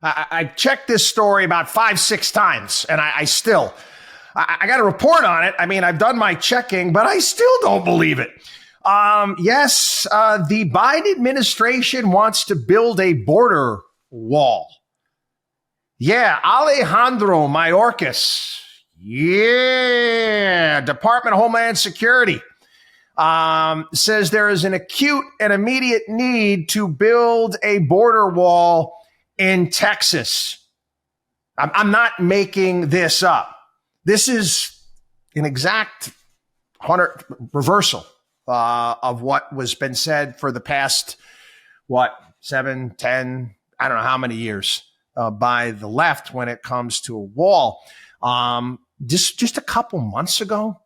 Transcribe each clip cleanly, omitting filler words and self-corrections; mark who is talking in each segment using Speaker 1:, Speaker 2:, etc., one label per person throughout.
Speaker 1: I checked this story about 5, 6 times, and I got a report on it. I mean, I've done my checking, but I still don't believe it. Yes, the Biden administration wants to build a border wall. Yeah, Alejandro Mayorkas. Yeah, Department of Homeland Security says there is an acute and immediate need to build a border wall in Texas. I'm not making this up. This is an exact reversal of what was been said for the past, 7, 10, I don't know how many years by the left when it comes to a wall. Just a couple months ago,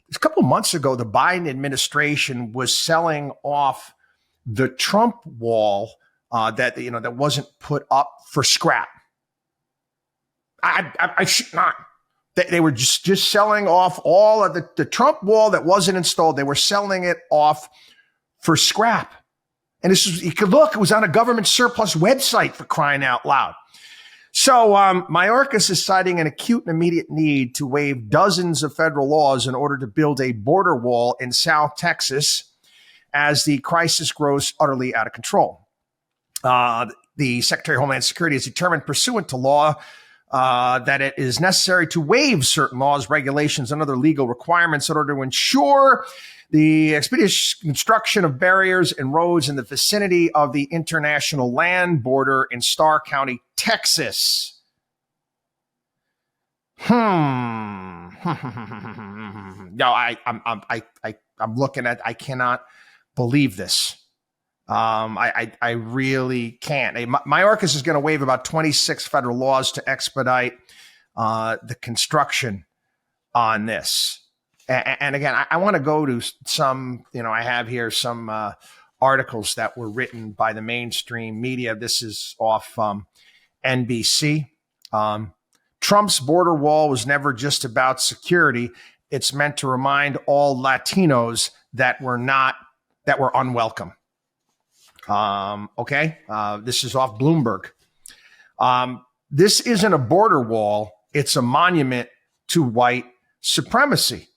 Speaker 1: the Biden administration was selling off the Trump wall that wasn't put up for scrap. I should not. They were just selling off all of the Trump wall that wasn't installed. They were selling it off for scrap. And you could look, it was on a government surplus website, for crying out loud. So Mayorkas is citing an acute and immediate need to waive dozens of federal laws in order to build a border wall in South Texas as the crisis grows utterly out of control. The Secretary of Homeland Security has determined, pursuant to law, that it is necessary to waive certain laws, regulations, and other legal requirements in order to ensure the expeditious construction of barriers and roads in the vicinity of the international land border in Starr County, Texas. No, I'm looking at. I cannot believe this. I really can't. Mayorkas is going to waive about 26 federal laws to expedite the construction on this. And again, I want to go to some, I have here some articles that were written by the mainstream media. This is off NBC. Trump's border wall was never just about security. It's meant to remind all Latinos that were unwelcome. Okay. This is off Bloomberg. This isn't a border wall. It's a monument to white supremacy.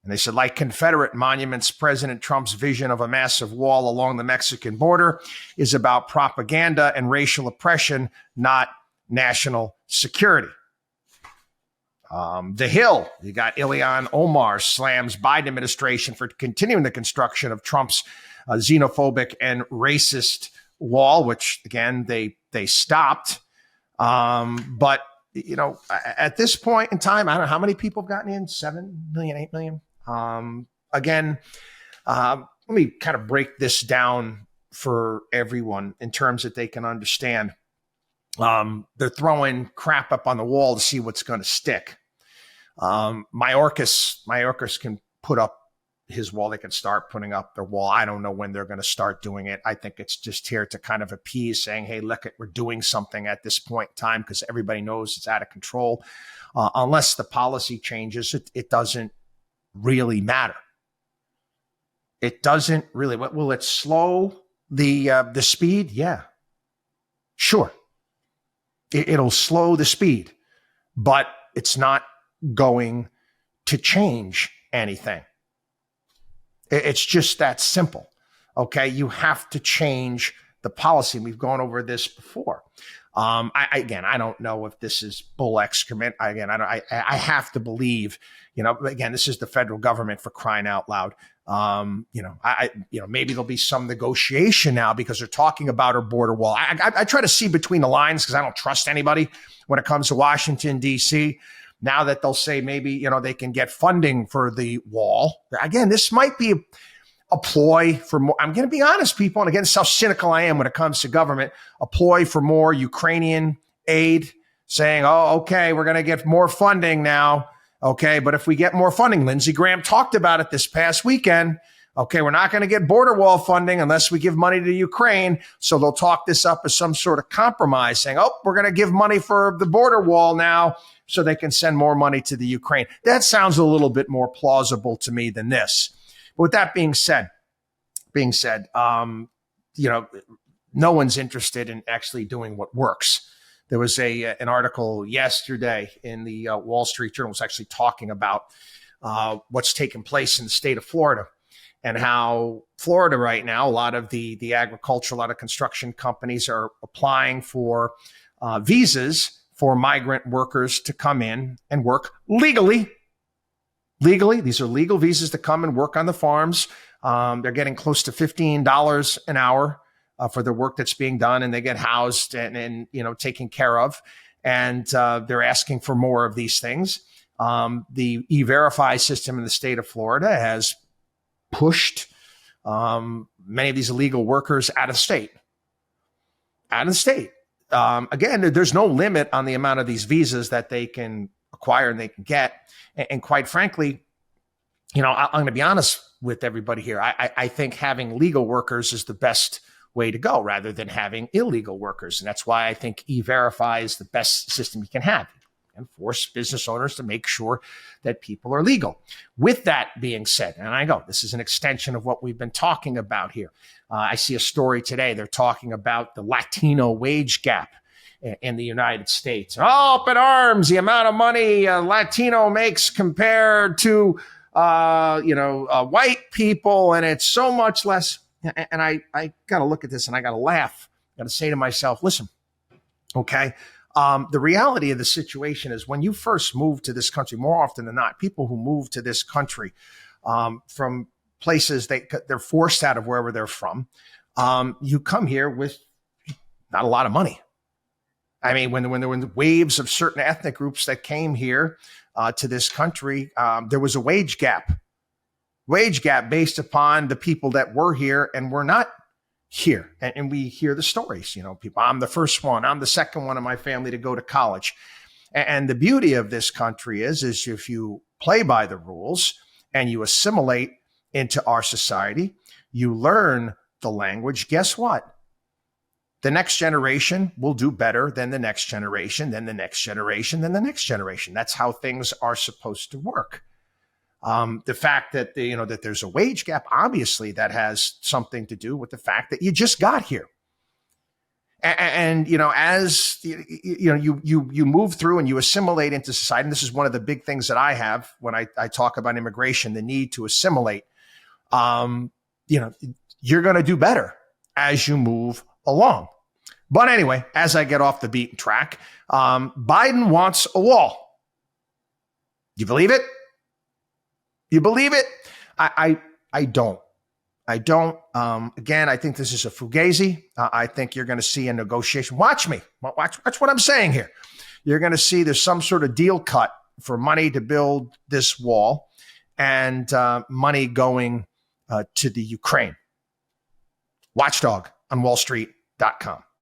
Speaker 1: And they said, like Confederate monuments, President Trump's vision of a massive wall along the Mexican border is about propaganda and racial oppression, not national security. The Hill, you got Ilhan Omar slams Biden administration for continuing the construction of Trump's xenophobic and racist wall, which again they stopped. But at this point in time, I don't know how many people have gotten in, 7 million, 8 million. Again, let me kind of break this down for everyone in terms that they can understand. They're throwing crap up on the wall to see what's going to stick. Mayorkas can put up his wall. They can start putting up their wall. I don't know when they're going to start doing it. I think it's just here to kind of appease, saying, hey, look, we're doing something at this point in time, because everybody knows it's out of control. Unless the policy changes, it doesn't really matter. It doesn't really. Will it slow the speed? Yeah, sure. It'll slow the speed, but it's not going to change anything. It's just that simple. Okay, you have to change the policy. We've gone over this before. I don't know if this is bull excrement. I have to believe, again, this is the federal government, for crying out loud. Maybe there'll be some negotiation now because they're talking about our border wall. I try to see between the lines because I don't trust anybody when it comes to Washington, D.C. Now that they'll say maybe, they can get funding for the wall. Again, this might be a ploy for more. I'm going to be honest, people, and again, this is how cynical I am when it comes to government, a ploy for more Ukrainian aid, saying, oh, okay, we're going to get more funding now. Okay, but if we get more funding, Lindsey Graham talked about it this past weekend. Okay, we're not going to get border wall funding unless we give money to Ukraine. So they'll talk this up as some sort of compromise, saying, oh, we're going to give money for the border wall now so they can send more money to the Ukraine. That sounds a little bit more plausible to me than this. But with that being said, no one's interested in actually doing what works. There was an article yesterday in the Wall Street Journal was actually talking about what's taking place in the state of Florida and how Florida right now, a lot of the agriculture, a lot of construction companies are applying for visas for migrant workers to come in and work legally. Legally, these are legal visas to come and work on the farms. They're getting close to $15 an hour for the work that's being done, and they get housed and taken care of. And they're asking for more of these things. The E-Verify system in the state of Florida has pushed many of these illegal workers out of state. Again, there's no limit on the amount of these visas that they can acquire and they can get. And quite frankly, I'm going to be honest with everybody here. I think having legal workers is the best way to go rather than having illegal workers. And that's why I think E-Verify is the best system you can have and force business owners to make sure that people are legal. With that being said, and I know this is an extension of what we've been talking about here. I see a story today. They're talking about the Latino wage gap in the United States. Oh, up in arms, the amount of money a Latino makes compared to, white people, and it's so much less. And I got to look at this and I got to laugh. I got to say to myself, listen, okay, the reality of the situation is when you first move to this country, more often than not, people who move to this country from places they're forced out of wherever they're from, you come here with not a lot of money. I mean, when there were waves of certain ethnic groups that came here to this country, there was a wage gap based upon the people that were here and were not here. And we hear the stories, people, I'm the first one, I'm the second one in my family to go to college. And the beauty of this country is if you play by the rules and you assimilate into our society, you learn the language, guess what? The next generation will do better than the next generation, then the next generation, then the next generation. That's how things are supposed to work. The fact that that there's a wage gap, obviously, that has something to do with the fact that you just got here. And as you move through and you assimilate into society. And this is one of the big things that I have when I talk about immigration: the need to assimilate. You're going to do better as you move along. But anyway, as I get off the beaten track, Biden wants a wall. You believe it? You believe it? I don't. I don't. Again, I think this is a fugazi. I think you're going to see a negotiation. Watch me. Watch what I'm saying here. You're going to see there's some sort of deal cut for money to build this wall and money going to the Ukraine. Watchdog on wallstreet.com.